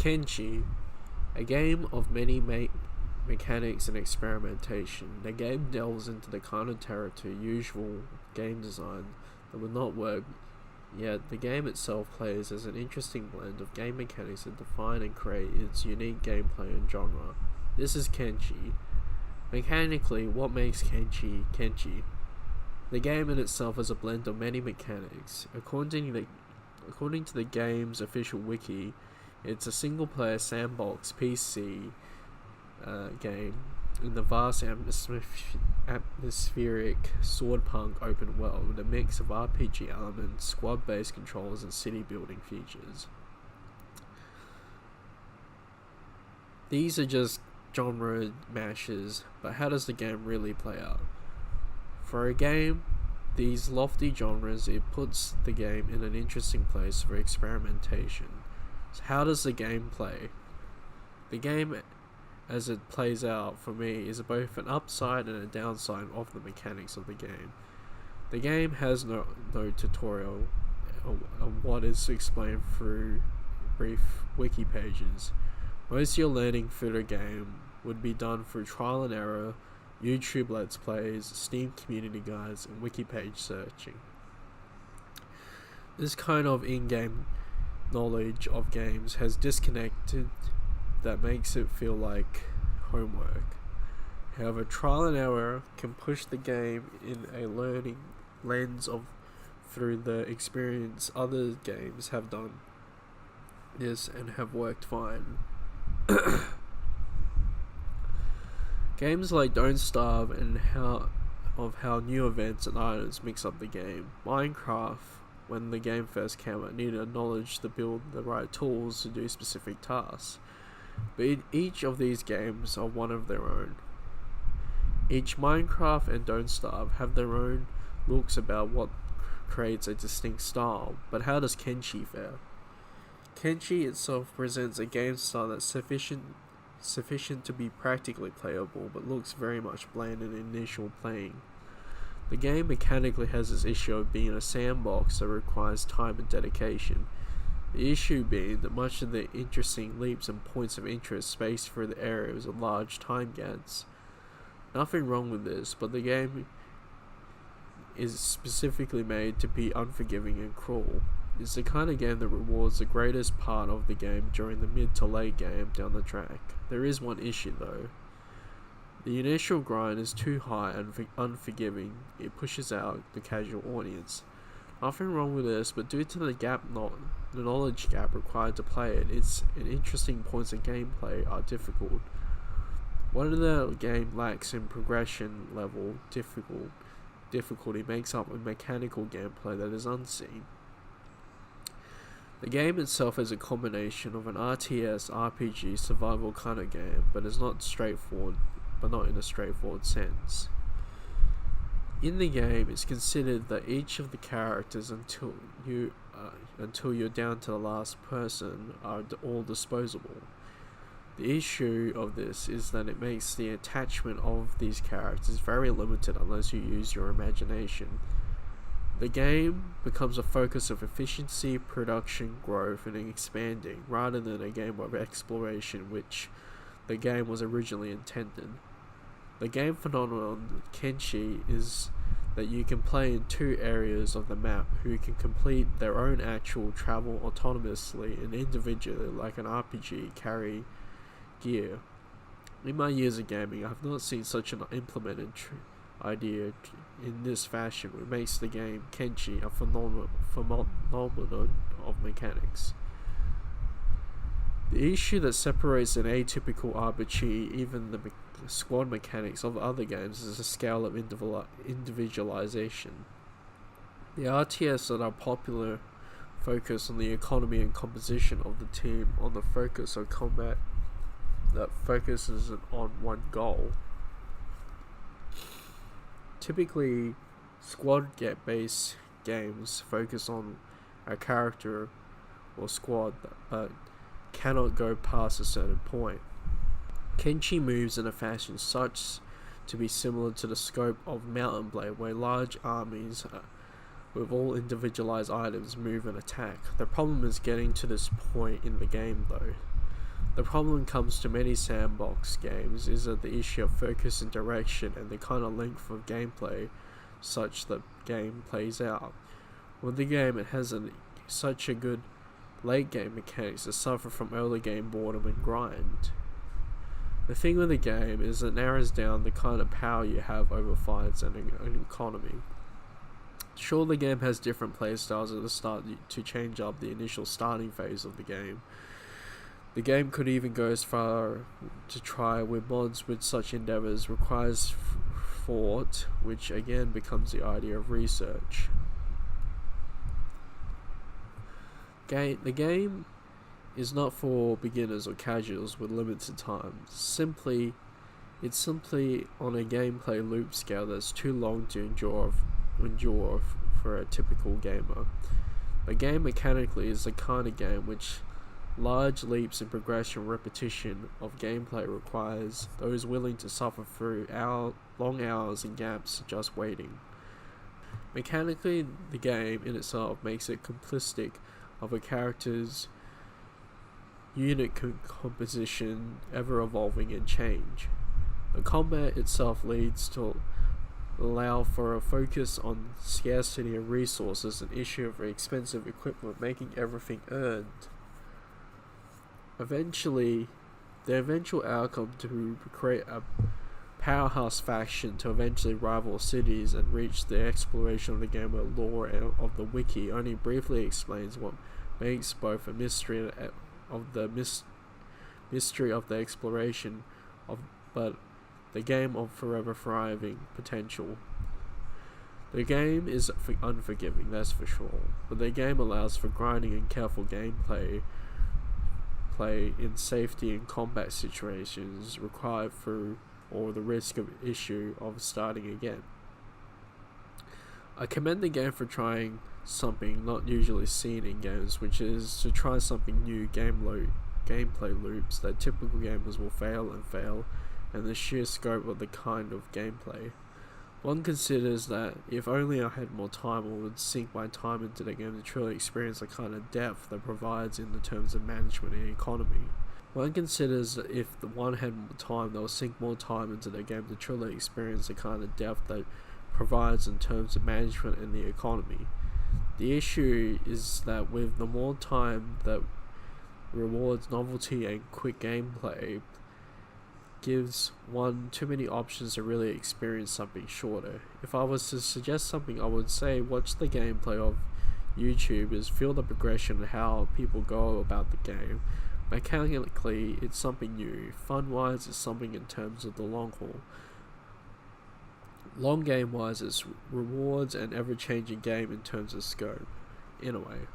Kenshi, a game of many mechanics and experimentation. The game delves into the kind of territory usual game design that would not work, yet the game itself plays as an interesting blend of game mechanics that define and create its unique gameplay and genre. This is Kenshi. Mechanically, what makes Kenshi Kenshi? The game in itself is a blend of many mechanics. According to the game's official wiki, it's a single-player sandbox PC game in the vast atmospheric swordpunk open world with a mix of RPG elements, squad-based controls, and city-building features. These are just genre mashes, but how does the game really play out? For a game these lofty genres, it puts the game in an interesting place for experimentation. So how does the game play? The game as it plays out for me is both an upside and a downside of the mechanics of the game. The game has no tutorial of what is explained through brief wiki pages. Most of your learning through the game would be done through trial and error, YouTube Let's Plays, Steam community guides, and wiki page searching. This kind of in-game knowledge of games has disconnected that makes it feel like homework. However, trial and error can push the game in a learning lens of through the experience. Other games have done this and have worked fine. Games like Don't Starve and how new events and items mix up the game. Minecraft, when the game first came out, needed knowledge to build the right tools to do specific tasks. But each of these games are one of their own. Each Minecraft and Don't Starve have their own looks about what creates a distinct style. But how does Kenshi fare? Kenshi itself presents a game style that's sufficient to be practically playable, but looks very much bland in initial playing. The game mechanically has this issue of being a sandbox that requires time and dedication. The issue being that much of the interesting leaps and points of interest spaced through the areas are large time gaps. Nothing wrong with this, but the game is specifically made to be unforgiving and cruel. It's the kind of game that rewards the greatest part of the game during the mid to late game down the track. There is one issue though. The initial grind is too high and unforgiving. It pushes out the casual audience. Nothing wrong with this, but due to the knowledge gap required to play it, its interesting points of gameplay are difficult. What the game lacks in progression level difficulty makes up a mechanical gameplay that is unseen. The game itself is a combination of an RTS, RPG, survival kind of game, but is not not in a straightforward sense. In the game, it's considered that each of the characters until you're down to the last person are all disposable. The issue of this is that it makes the attachment of these characters very limited unless you use your imagination. The game becomes a focus of efficiency, production, growth, and expanding, rather than a game of exploration which the game was originally intended. The game phenomenon Kenshi is that you can play in two areas of the map who can complete their own actual travel autonomously and individually like an RPG carry gear. In my years of gaming, I have not seen such an implemented idea in this fashion, which makes the game Kenshi a phenomenon of mechanics. The issue that separates an atypical RPG, even the squad mechanics of other games, is a scale of individualization. The RTS that are popular focus on the economy and composition of the team, on the focus of combat that focuses on one goal. Typically, squad-based games focus on a character or squad but cannot go past a certain point. Kenshi moves in a fashion such to be similar to the scope of Mountain Blade, where large armies with all individualized items move and attack. The problem is getting to this point in the game though. The problem comes to many sandbox games is that the issue of focus and direction and the kind of length of gameplay such that game plays out. With the game, it has such a good late game mechanics that suffer from early game boredom and grind. The thing with the game is it narrows down the kind of power you have over fights and an economy. Sure, the game has different playstyles at the start to change up the initial starting phase of the game. The game could even go as far to try with mods with such endeavors requires thought, which again becomes the idea of research. The game is not for beginners or casuals with limited time. It's simply on a gameplay loop scale that's too long to endure for a typical gamer. The game mechanically is the kind of game which large leaps in progression repetition of gameplay requires those willing to suffer through long hours and gaps just waiting. Mechanically, the game in itself makes it simplistic of a character's unit composition ever evolving and change. The combat itself leads to allow for a focus on scarcity of resources, an issue of expensive equipment making everything earned. Eventually, the eventual outcome to create a powerhouse faction to eventually rival cities and reach the exploration of the game with lore of the wiki only briefly explains what makes both a mystery of the mystery of the exploration but the game of forever thriving potential. The game is unforgiving, that's for sure, but the game allows for grinding and careful gameplay in safety and combat situations required through or the risk of issue of starting again. I commend the game for trying something not usually seen in games, which is to try something new, gameplay loops that typical gamers will fail, and the sheer scope of the kind of gameplay. One considers that if only I had more time, I would sink my time into the game to truly experience the kind of depth that provides in the terms of management and economy. One considers that if one had more time, they'll sink more time into the game to truly experience the kind of depth that provides in terms of management and the economy. The issue is that with the more time that rewards novelty and quick gameplay, gives one too many options to really experience something shorter. If I was to suggest something, I would say watch the gameplay of YouTubers, feel the progression and how people go about the game. Mechanically, it's something new. Fun-wise, it's something in terms of the long haul. Long game-wise, it's rewards and ever-changing game in terms of scope. In a way.